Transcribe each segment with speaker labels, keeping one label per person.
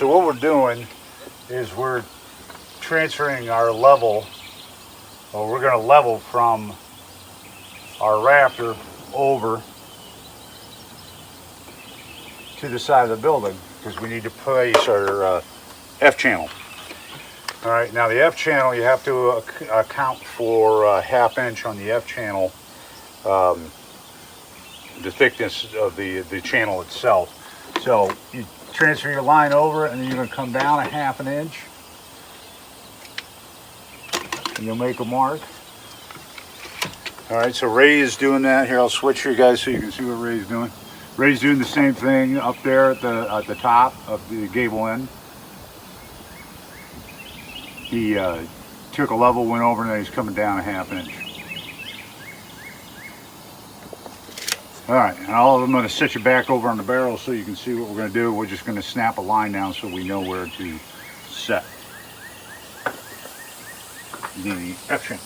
Speaker 1: so what we're doing is we're transferring our level, or we're going to level from our rafter over to the side of the building because we need to place our F channel. All right, now the F channel, you have to account for a ½ inch on the F channel, the thickness of the channel itself. So you transfer your line over and then you're going to come down ½ inch and you'll make a mark. All right, so Ray is doing that. Here, I'll switch you guys so you can see what Ray's doing. Ray's doing the same thing up there at the top of the gable end. He took a level, went over, and then he's coming down ½ inch. All right, and I'm going to set you back over on the barrel so you can see what we're going to do. We're just going to snap a line down so we know where to set the F channel.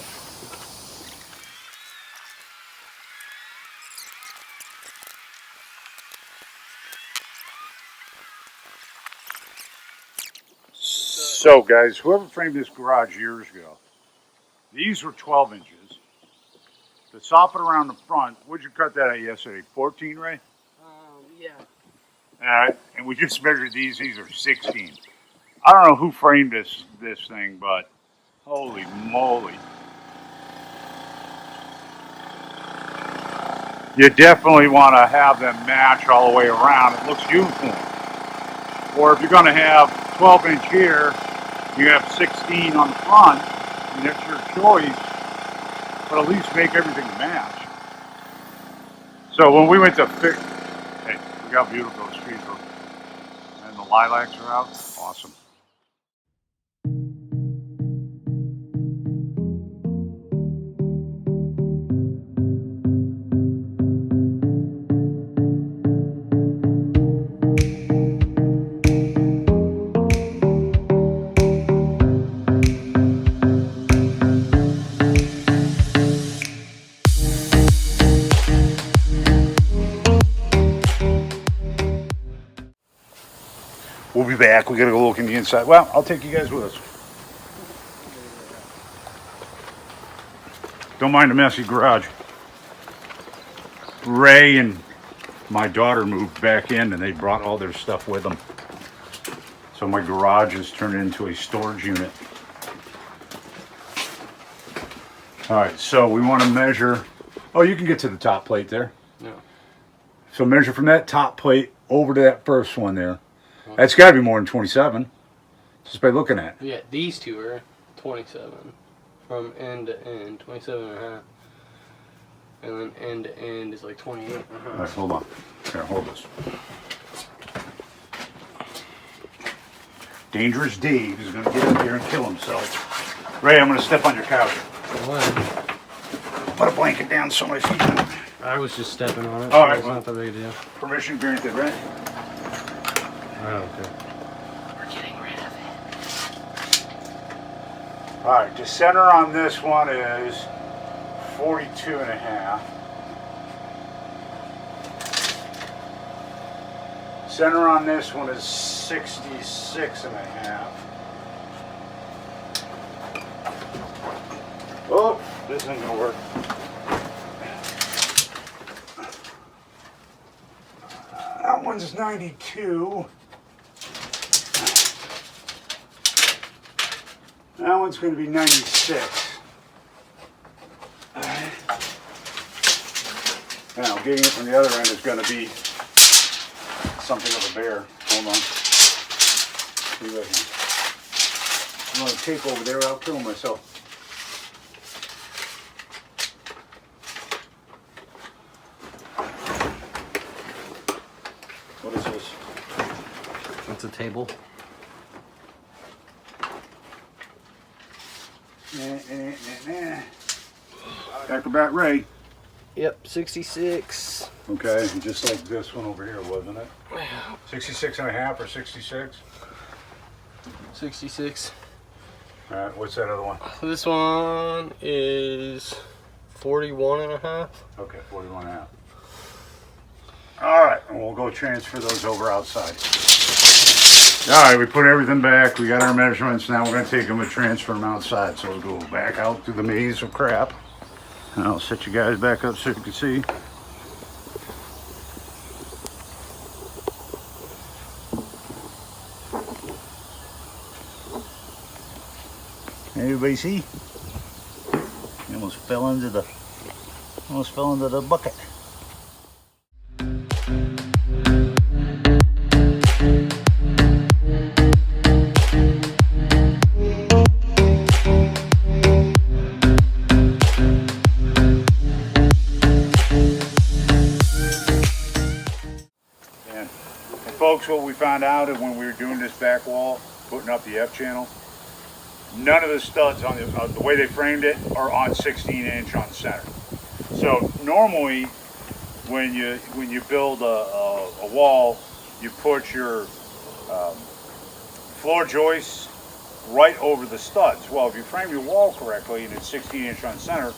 Speaker 1: So guys, whoever framed this garage years ago, these were 12 inches. The soffit around the front, what'd you cut that at yesterday? 14, Ray?
Speaker 2: Yeah.
Speaker 1: All right, and we just measured these are 16. I don't know who framed this thing, but holy moly. You definitely want to have them match all the way around. It looks uniform. Or if you're going to have 12 inch here, you have 16 on the front, and that's your choice, but at least make everything match. So when we went to fix, hey, look how beautiful those trees are. And the lilacs are out, awesome. We'll be back. We gotta go look in the inside. Well, I'll take you guys with us. Don't mind the messy garage. Ray and my daughter moved back in and they brought all their stuff with them. So my garage is turned into a storage unit. All right, so we want to measure. Oh, you can get to the top plate there.
Speaker 2: No.
Speaker 1: So measure from that top plate over to that first one there. That's got to be more than 27, just by looking at it.
Speaker 2: Yeah, these two are 27 from end to end, 27.5. And then end to end is like 28.
Speaker 1: All right, hold on. Here, hold this. Dangerous Dave is going to get up here and kill himself. Ray, I'm going to step on your couch.
Speaker 2: What?
Speaker 1: Put a blanket down so my feet don't.
Speaker 2: I was just stepping on it.
Speaker 1: All right,
Speaker 2: it's not that big a deal.
Speaker 1: Permission granted, right?
Speaker 2: I don't care. We're getting rid of it.
Speaker 1: All right, the center on this one is 42.5. Center on this one is 66.5. Oh, this isn't gonna work. That one's 92. That one's going to be 96. All right. Now, getting it from the other end is going to be something of a bear. Hold on. See if I can. I'm going to take over there. I'll kill myself. What is this?
Speaker 2: It's a table.
Speaker 1: Acrobat Ray.
Speaker 2: Yep, 66.
Speaker 1: Okay, and just like this one over here, wasn't it? 66.5 or 66?
Speaker 2: 66.
Speaker 1: All right, what's that other one?
Speaker 2: This one is 41.5.
Speaker 1: Okay, 41.5. All right, and we'll go transfer those over outside. All right, we put everything back. We got our measurements. Now we're going to take them and transfer them outside. So we'll go back out through the maze of crap. And I'll set you guys back up so you can see. Everybody see? He almost fell into the bucket. And folks, what we found out is when we were doing this back wall, putting up the F channel, none of the studs on the way they framed it are on 16-inch on center. So normally, when you build a wall, you put your floor joists right over the studs. Well, if you frame your wall correctly and it's 16-inch on center,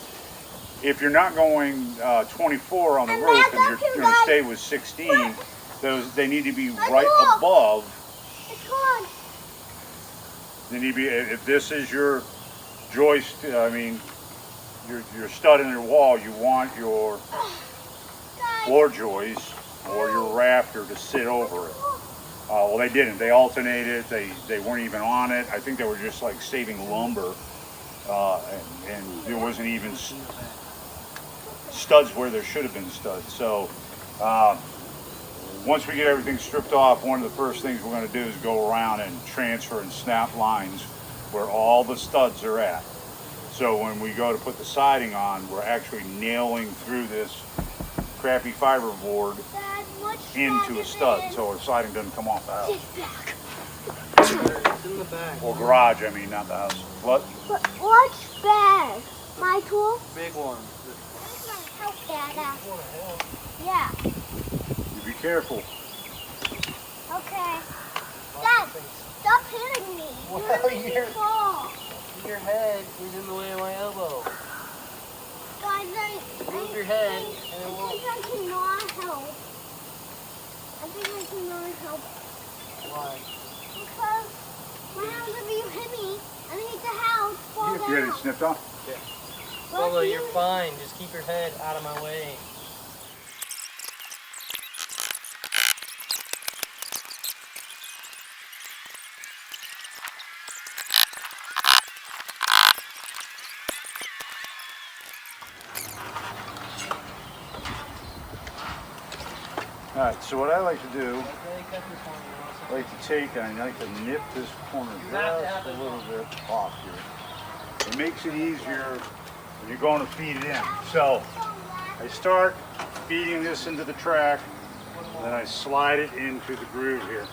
Speaker 1: if you're not going 24 on the roof and you're going to stay with 16, they need to be right above. They need to be, if this is your joist, I mean, your stud in your wall, you want your floor joist or your rafter to sit over it. Well, they didn't. They alternated. They weren't even on it. I think they were just like saving lumber, and there wasn't even studs where there should have been studs. So once we get everything stripped off, one of the first things we're going to do is go around and transfer and snap lines where all the studs are at. So when we go to put the siding on, we're actually nailing through this crappy fiber board into a stud, so our siding doesn't come off the house.
Speaker 2: It's in the back.
Speaker 1: Or garage, I mean, not the house. What?
Speaker 3: What's bag? My tool?
Speaker 2: Big one.
Speaker 3: Help, Dada. Yeah.
Speaker 1: You be careful.
Speaker 3: Okay. Dad, stop hitting me.
Speaker 2: Well,
Speaker 3: You're making me fall.
Speaker 2: Your head is in the way of my elbow.
Speaker 3: Guys,
Speaker 2: Move your head and
Speaker 3: I
Speaker 2: it won't.
Speaker 3: think I cannot help. I think I cannot help.
Speaker 2: Why?
Speaker 3: Because what happens if you hit me underneath the house, fall
Speaker 1: You
Speaker 3: down?
Speaker 1: get it snipped off?
Speaker 2: Yeah. Although you're fine, just keep your head out of my way.
Speaker 1: All right, so what I like to do, I like to take and I like to nip this corner just a little bit off here. It makes it easier when you're going to feed it in. So I start feeding this into the track, and then I slide it into the groove here.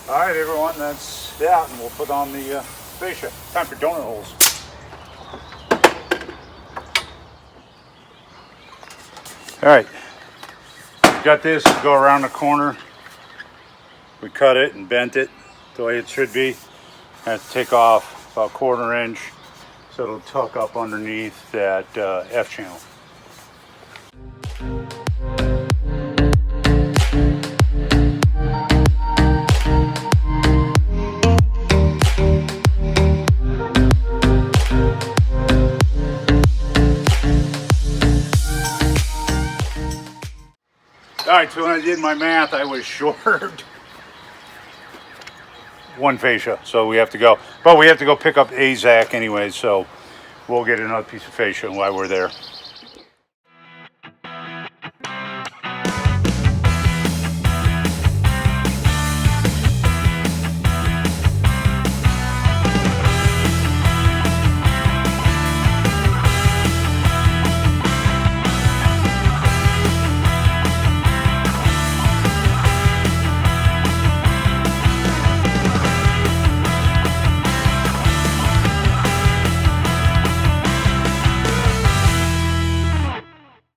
Speaker 1: All right, everyone, that's that, and we'll put on the fascia. Time for donut holes. All right, got this, go around the corner. We cut it and bent it the way it should be. I have to take off about 1/4 inch so it'll tuck up underneath that F channel. All right, so when I did my math, I was short one fascia, so we have to go. But we have to go pick up AZAC anyway, so we'll get another piece of fascia while we're there.